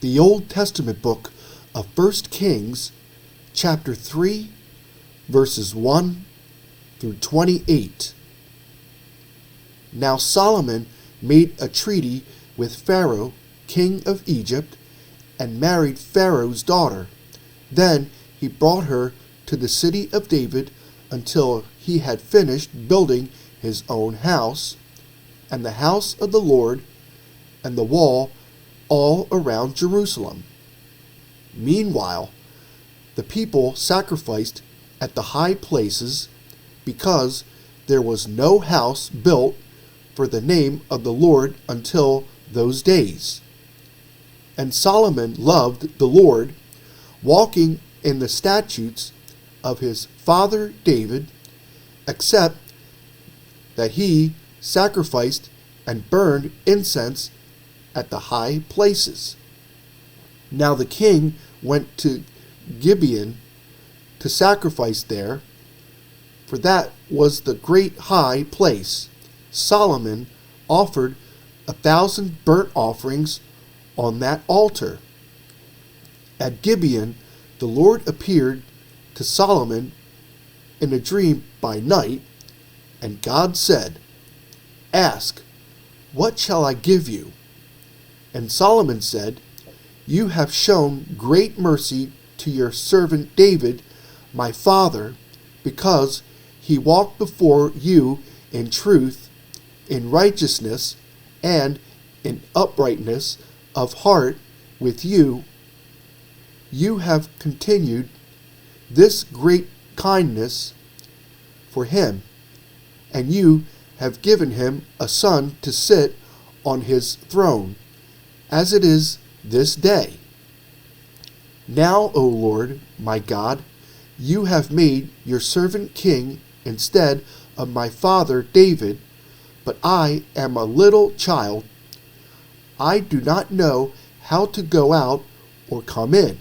the Old Testament book of 1 Kings, chapter 3, verses 1 through 28. Now Solomon made a treaty with Pharaoh, king of Egypt, and married Pharaoh's daughter. Then he brought her to the city of David until he had finished building his own house, and the house of the Lord, and the wall all around Jerusalem. Meanwhile, the people sacrificed at the high places, because there was no house built for the name of the Lord until those days. And Solomon loved the Lord, walking in the statutes of his father David, except that he sacrificed and burned incense at the high places. Now the king went to Gibeon to sacrifice there, for that was the great high place. Solomon offered 1,000 burnt offerings on that altar. At Gibeon, the Lord appeared to Solomon in a dream by night, and God said, "Ask, what shall I give you?" And Solomon said, "You have shown great mercy to your servant David, my father, because he walked before you in truth, in righteousness, and in uprightness of heart with you. You have continued this great kindness for him, and you have given him a son to sit on his throne, as it is this day. Now, O Lord, my God, you have made your servant king instead of my father David, but I am a little child. I do not know how to go out or come in.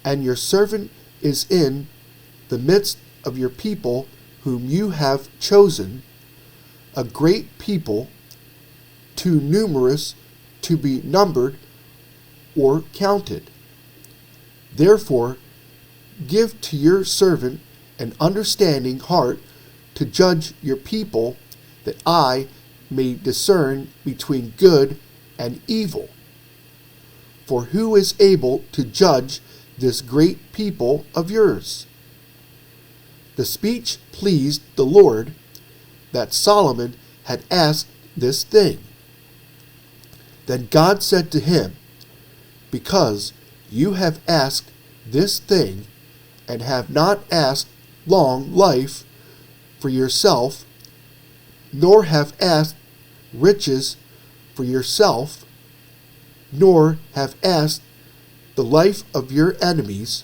And your servant is in the midst of your people whom you have chosen, a great people, too numerous to be numbered or counted. Therefore, give to your servant an understanding heart to judge your people, that I may discern between good and evil. For who is able to judge this great people of yours?" The speech pleased the Lord, that Solomon had asked this thing. Then God said to him, "Because you have asked this thing, and have not asked long life for yourself, nor have asked riches for yourself, nor have asked the life of your enemies,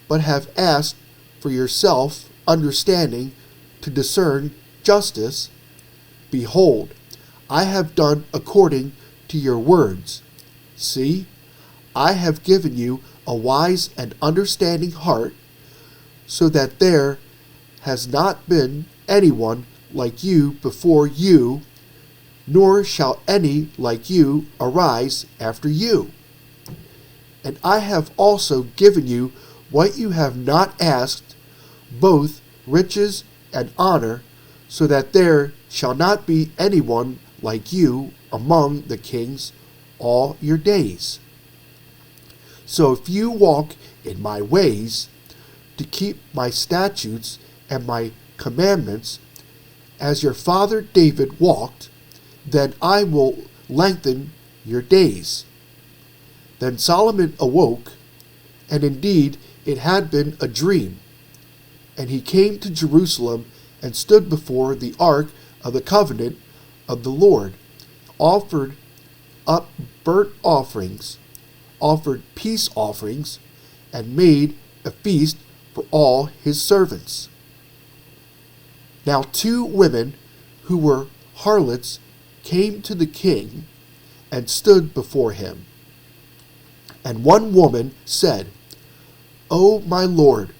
but have asked for yourself understanding to discern justice, behold, I have done according to your words. See, I have given you a wise and understanding heart, so that there has not been anyone like you before you, nor shall any like you arise after you. And I have also given you what you have not asked, both riches and honor, so that there shall not be anyone like you among the kings all your days. So if you walk in my ways, to keep my statutes and my commandments, as your father David walked, then I will lengthen your days." Then Solomon awoke, and indeed it had been a dream. And he came to Jerusalem and stood before the ark of the covenant of the Lord, offered up burnt offerings, offered peace offerings, and made a feast for all his servants. Now 2 women who were harlots came to the king and stood before him. And one woman said, "O my lord,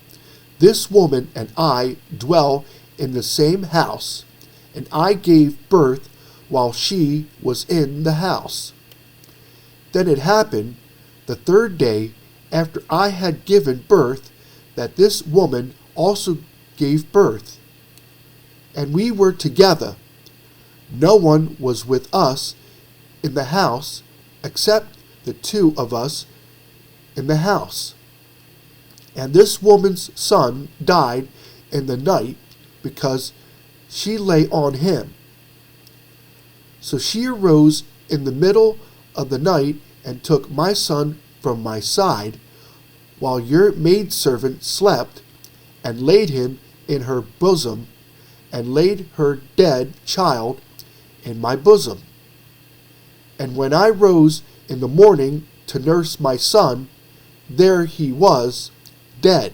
this woman and I dwell in the same house, and I gave birth while she was in the house." Then it happened the third day after I had given birth that this woman also gave birth, and we were together. No one was with us in the house except the two of us in the house. And this woman's son died in the night because she lay on him. So she arose in the middle of the night and took my son from my side, while your maidservant slept, and laid him in her bosom, and laid her dead child in my bosom. And when I rose in the morning to nurse my son, there he was, dead.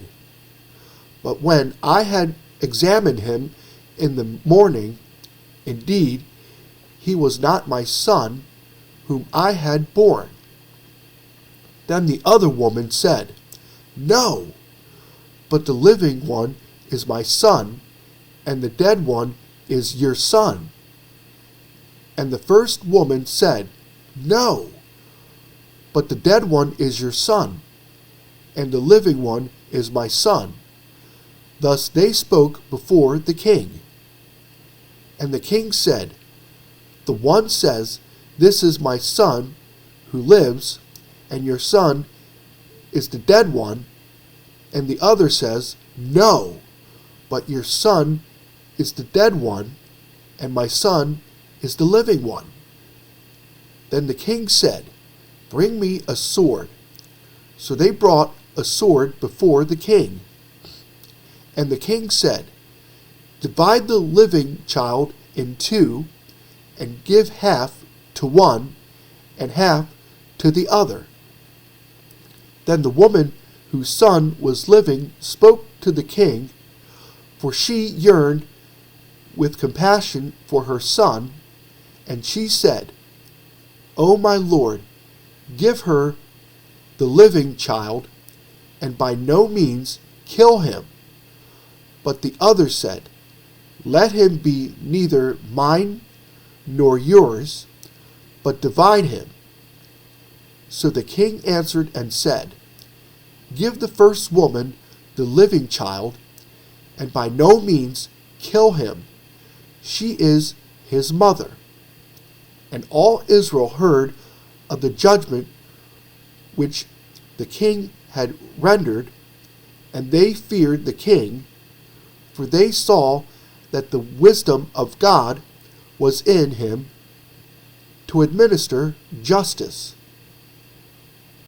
But when I had examined him in the morning, indeed, he was not my son, whom I had borne. Then the other woman said, No, but the living one is my son, and the dead one is your son. And the first woman said, No, but the dead one is your son, and the living one is my son. Thus they spoke before the king. And the king said, The one says, This is my son who lives, and your son is the dead one. And the other says, No, but your son is the dead one, and my son is the living one. Then the king said, Bring me a sword. So they brought a sword before the king. And the king said, Divide the living child in two, and give half to one, and half to the other. Then the woman whose son was living spoke to the king, for she yearned with compassion for her son, and she said, O my lord, give her the living child, and by no means kill him. But the other said, Let him be neither mine nor yours, but divide him. So the king answered and said, Give the first woman the living child, and by no means kill him. She is his mother. And all Israel heard of the judgment which the king had rendered, and they feared the king, for they saw that the wisdom of God was in him to administer justice.